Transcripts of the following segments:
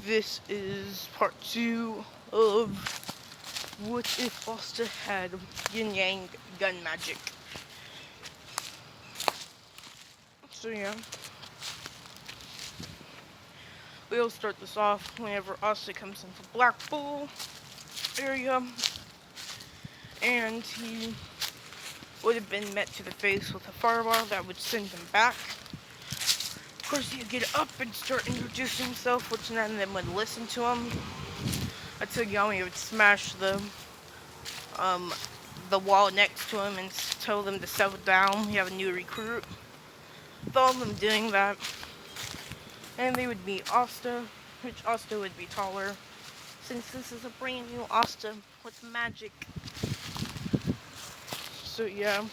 This is part 2 of What If Asta Had Yin Yang Gun Magic. So yeah, we'll start this off whenever Asta comes into Black Bull area, and he would have been met to the face with a fireball that would send him back. Of course, he'd get up and start introducing himself, which none of them would listen to him. Until Yami would smash um the wall next to him and tell them to settle down. We have a new recruit. With all of them doing that, and they would meet Asta, which Asta would be taller, since this is a brand new Asta with magic. So yeah,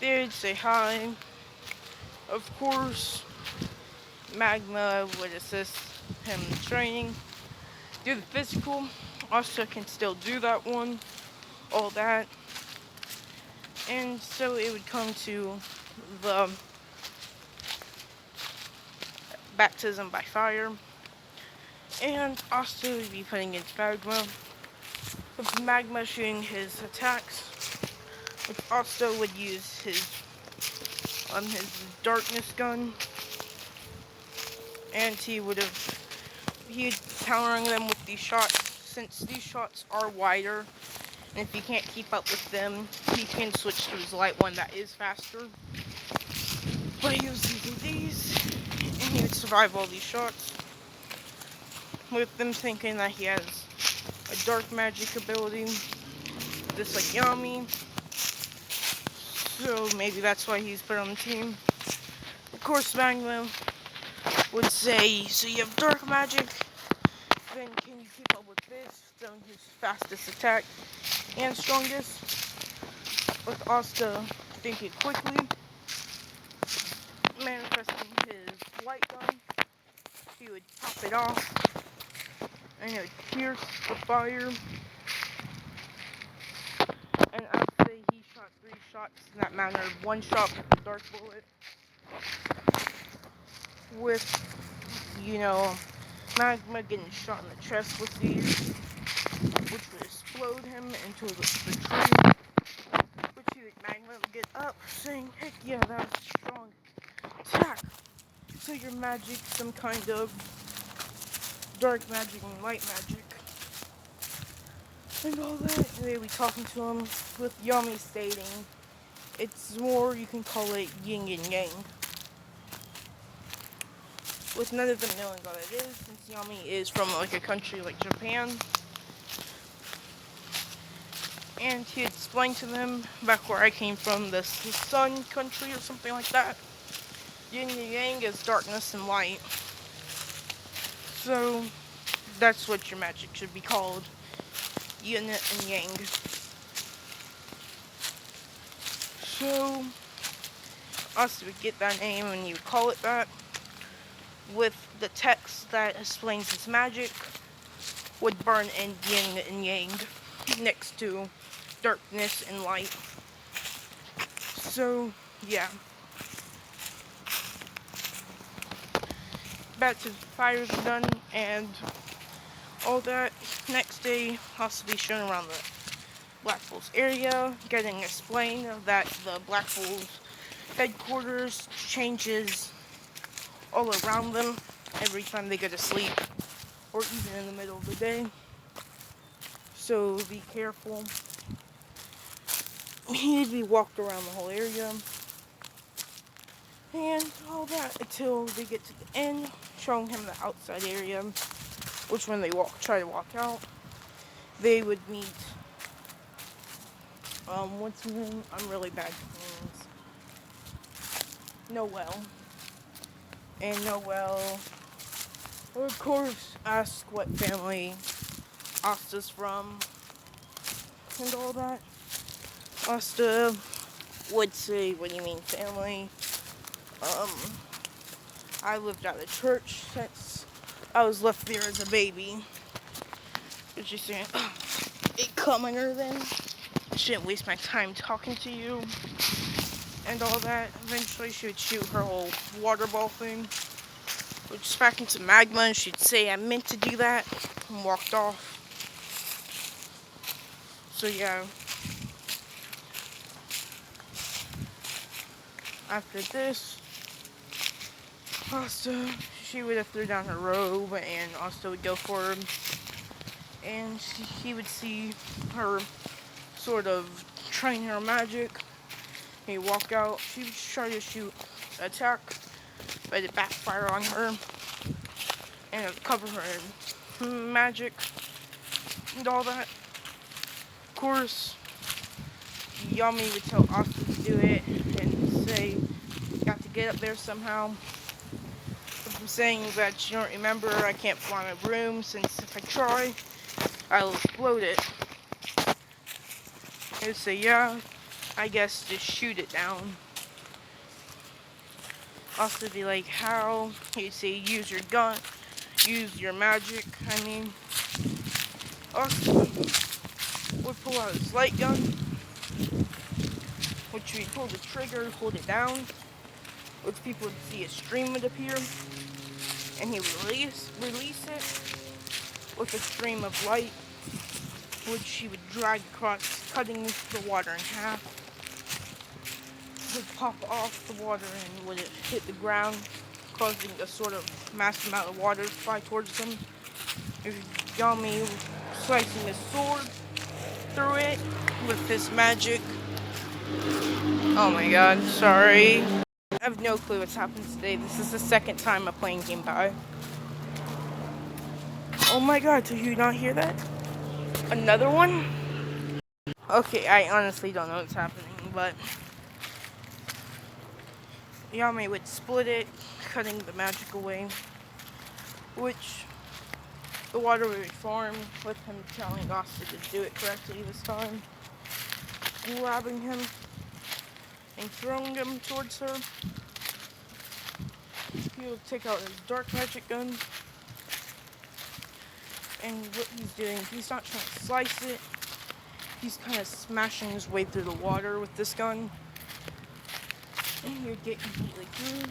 they'd say hi. Of course, Magma would assist him in training. Do the physical. Asta can still do that one. All that. And so it would come to the baptism by fire. And Asta would be putting in Magma. With Magma shooting his attacks. Which Asta would use his darkness gun. And he'd countering them with these shots, since these shots are wider, and if he can't keep up with them, he can switch to his light one that is faster. But he was using these, and he would survive all these shots, with them thinking that he has a dark magic ability, just like Yami. So maybe that's why he's put on the team. Of course, Magma would say, so you have dark magic, then can you keep up with this? Throwing his fastest attack and strongest. With Asta thinking quickly, manifesting his light gun, he would pop it off, and it would pierce the fire. And I would say he shot 3 shots in that manner. 1 shot with the dark bullet. With, Magma getting shot in the chest with these, which would explode him into the tree. Which Magma would get up, saying, heck yeah, that was a strong attack. So your magic, some kind of dark magic and light magic. And all that, and they'd be talking to him, with Yami stating, it's more, you can call it yin and yang. With none of them knowing what it is, since Yami is from a country like Japan. And he explained to them, back where I came from, the sun country or something like that. Yin and yang is darkness and light. So that's what your magic should be called. Yin and yang. So us would get that name and you would call it that. With the text that explains his magic would burn in yin and yang next to darkness and light. So yeah, baptism fires are done and all that. Next day, I'll be shown around the Black Bulls area, getting explained that the Black Bulls headquarters changes all around them every time they go to sleep, or even in the middle of the day. So be careful. He'd be walked around the whole area and all that until they get to the end, showing him the outside area, which when they try to walk out, they would meet what's his name? I'm really bad with names. Noel. And Noel will of course ask what family Asta's from and all that. Asta would say, what do you mean family? I lived at the church since I was left there as a baby. But she's saying, it commoner then. I shouldn't waste my time talking to you. And all that. Eventually she would shoot her whole water ball thing. would smack into magma, and she'd say, "I meant to do that," and walked off. So yeah, after this, Asta, she would have threw down her robe, and Asta would go for him, and he would see her sort of train her magic. He'd walk out. She would try to shoot attack, but it backfire on her, and it would cover her in magic and all that. Of course, Yami would tell Asta to do it and say, "Got to get up there somehow." If I'm saying that you don't remember, I can't fly my room, since if I try, I'll explode it. He would say, "Yeah, I guess just shoot it down." Asta would be like, "How?" He'd say, "Use your gun, use your magic." I mean, Asta would pull out his light gun, which he'd pull the trigger, hold it down, which people would see a stream would appear, and he would release it with a stream of light, which he would drag across, cutting the water in half. Would pop off the water and would it hit the ground, causing a sort of massive amount of water to fly towards him. If Yami slicing his sword through it with his magic. Oh my god, sorry. I have no clue what's happened today. This is the second time I'm playing Game Pie. Oh my god, did you not hear that? Another one? Okay, I honestly don't know what's happening, but Yami would split it, cutting the magic away, which the water would reform with him telling Asta to do it correctly this time, grabbing him and throwing him towards her. He would take out his dark magic gun, and what he's doing, he's not trying to slice it, he's kind of smashing his way through the water with this gun, and he would get completely through,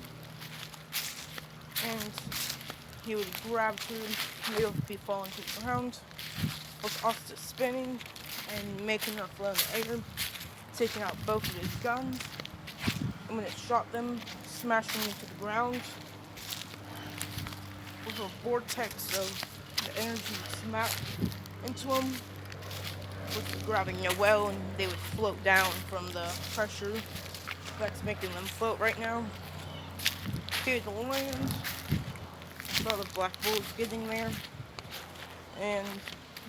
and he would grab her, and they would be falling to the ground, with Asta spinning and making her float in the air, taking out both of his guns, and when it shot them, smashing them to the ground, with a vortex of the energy smack into them, with grabbing Noelle, and they would float down from the pressure that's making them float right now. Here's the land, saw the black bulls getting there, and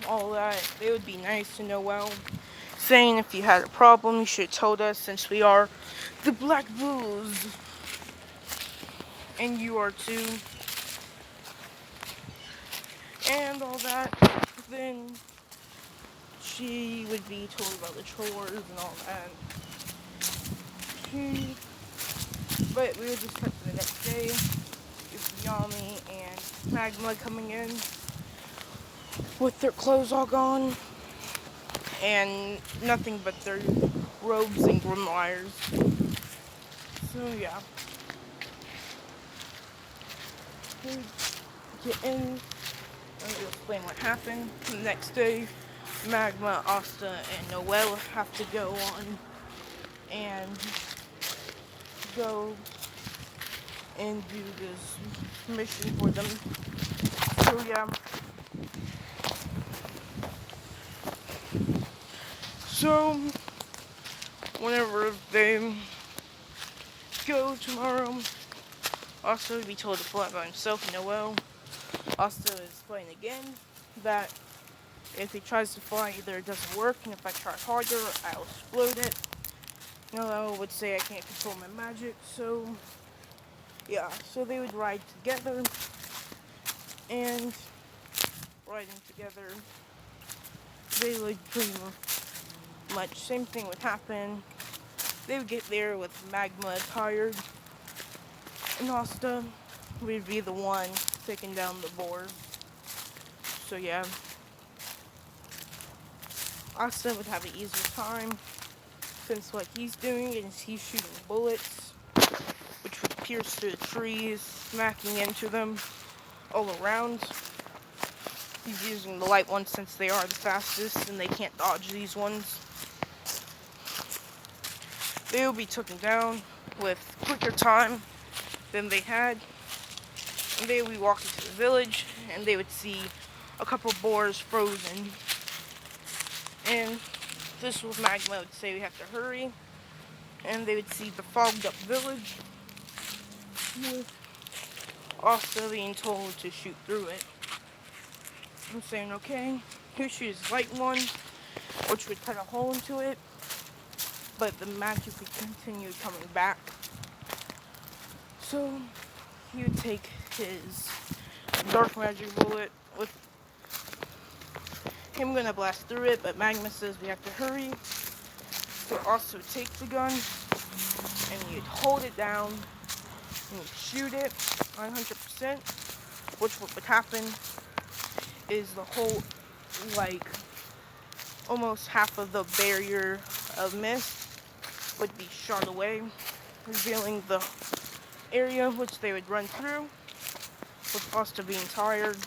all that. They would be nice to Noelle, saying if you had a problem, you should have told us, since we are the Black Bulls, and you are too, and all that. Then she would be told about the chores and all that. But we would just cut to the next day with Yami and Magma coming in with their clothes all gone and nothing but their robes and grimoires. So yeah, we get in and we'll explain what happened. The next day, Magma, Asta, and Noelle have to go on and go and do this mission for them. So yeah. So whenever they go tomorrow, Asta will be told to pull out by himself and Noelle. Asta is playing again that if he tries to fly, either it doesn't work, and if I try harder, I'll explode it. Noelle would say I can't control my magic, so yeah, so they would ride together, and riding together, they would pretty much, same thing would happen. They would get there with Magma tired, and Asta would be the one taking down the board. So yeah, Asta would have an easier time, since what he's doing is he's shooting bullets, which would pierce through the trees smacking into them all around. He's using the light ones since they are the fastest and they can't dodge these ones. They will be taken down with quicker time than they had. And they would be walking to the village and they would see a couple boars frozen. And this was Magma would say we have to hurry. And they would see the fogged up village with Asta being told to shoot through it. I'm saying, okay, here shoots light one, which would cut a hole into it, but the magic would continue coming back. So he would take his dark magic bullet with him gonna blast through it, but Magma says we have to hurry. So also take the gun and you'd hold it down and you'd shoot it 100%, which what would happen is the whole, like, almost half of the barrier of mist would be shot away, revealing the area which they would run through, with Asta being tired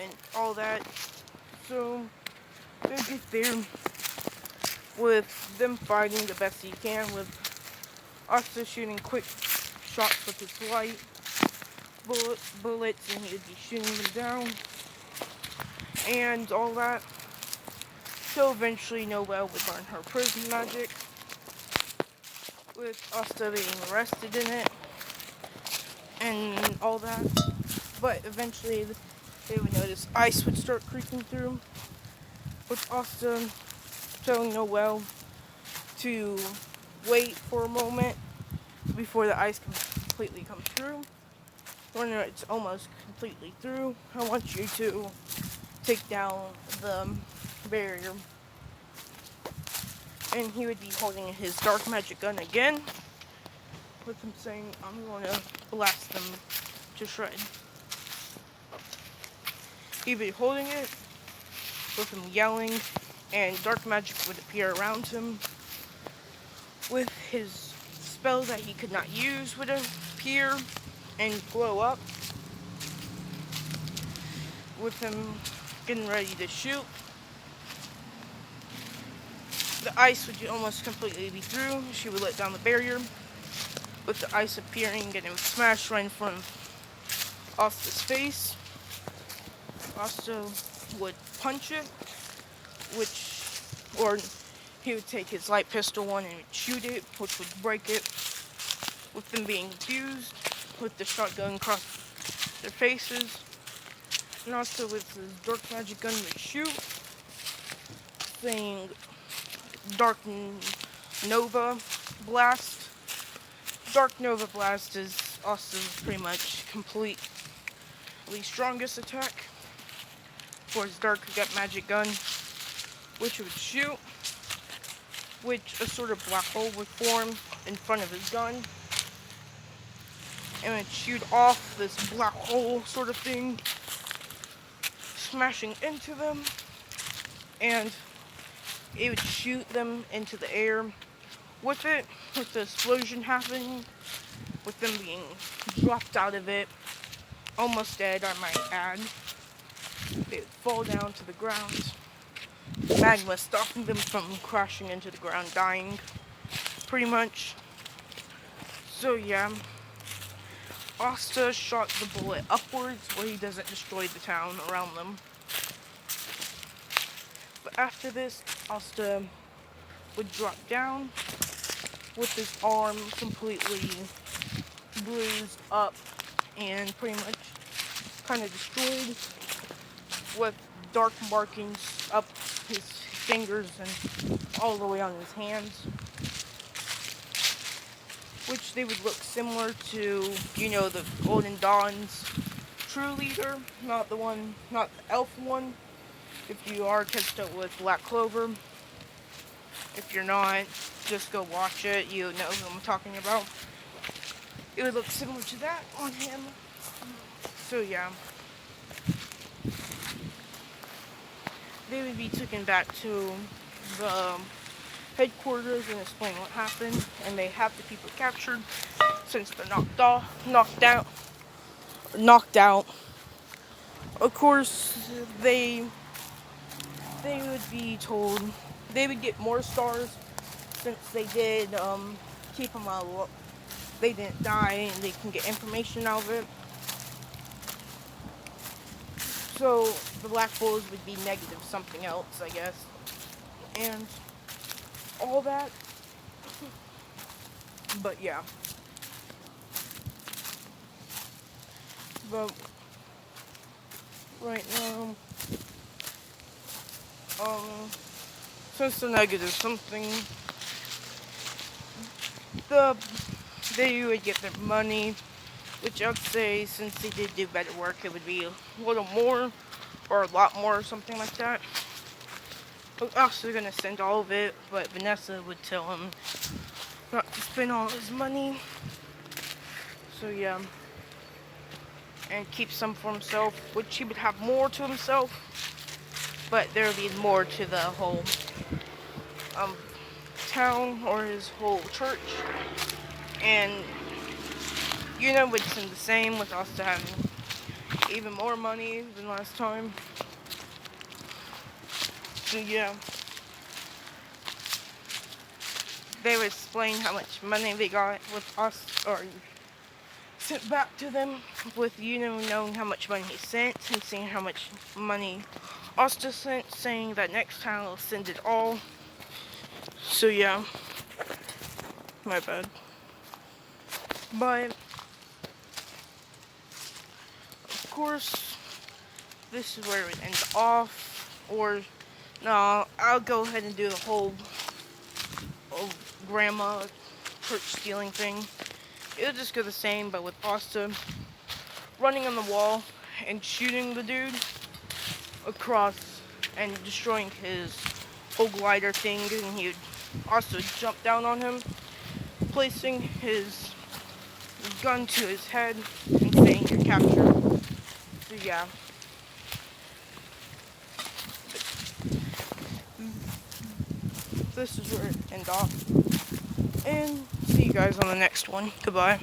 and all that. So they get there with them fighting the best he can, with Asta shooting quick shots with his light bullets, and he would be shooting them down and all that. So eventually Noelle would learn her prison magic, with Asta being arrested in it and all that. But eventually they would notice ice would start creeping through, with Asta telling Noelle to wait for a moment before the ice completely comes through. When it's almost completely through, I want you to take down the barrier. And he would be holding his dark magic gun again, with him saying, I'm going to blast them to shred. He'd be holding it, with him yelling, and dark magic would appear around him. With his spell that he could not use would appear and glow up. With him getting ready to shoot, the ice would almost completely be through. She would let down the barrier, with the ice appearing and it would smash right in front of Asta's face. Asta would punch it, or he would take his light pistol one and shoot it, which would break it, with them being fused, with the shotgun across their faces. And also with his dark magic gun would shoot, saying Dark Nova Blast. Dark Nova Blast is also pretty much completely strongest attack for his dark magic gun, which would shoot, which a sort of black hole would form in front of his gun, and it would shoot off this black hole sort of thing, smashing into them, and it would shoot them into the air with it, with the explosion happening, with them being dropped out of it, almost dead, I might add. They would fall down to the ground. Magma stopping them from crashing into the ground, dying, pretty much. So yeah, Asta shot the bullet upwards where he doesn't destroy the town around them. But after this, Asta would drop down with his arm completely bruised up and pretty much kind of destroyed, with dark markings up his fingers and all the way on his hands, which they would look similar to, the Golden Dawn's true leader, not the elf one. If you are catched up with Black Clover, if you're not, just go watch it. You know who I'm talking about. It would look similar to that on him. So yeah, they would be taken back to the headquarters and explain what happened, and they have the people captured since they're knocked out. Of course, they would be told they would get more stars since they did keep them alive. They didn't die, and they can get information out of it. So the Black Bulls would be negative something else, I guess, and all that. But yeah. But right now, since the negative something, they would get their money, which I'd say since they did do better work, it would be a little more, or a lot more, or something like that. But also gonna send all of it, but Vanessa would tell him not to spend all his money. So yeah. And keep some for himself, which he would have more to himself, but there would be more to the whole town or his whole church. And would send the same, with us having even more money than last time. So yeah, they would explain how much money they got with us, or sent back to them, with knowing how much money he sent and seeing how much money Asta sent, saying that next time he'll send it all. So yeah, my bad. But of course, this is where it ends off. Or no, I'll go ahead and do the whole grandma church stealing thing. It'll just go the same, but with Asta running on the wall and shooting the dude across and destroying his whole glider thing, and he'd also jump down on him, placing his gun to his head and saying you're captured. So yeah. This is where it ends off. And see you guys on the next one. Goodbye.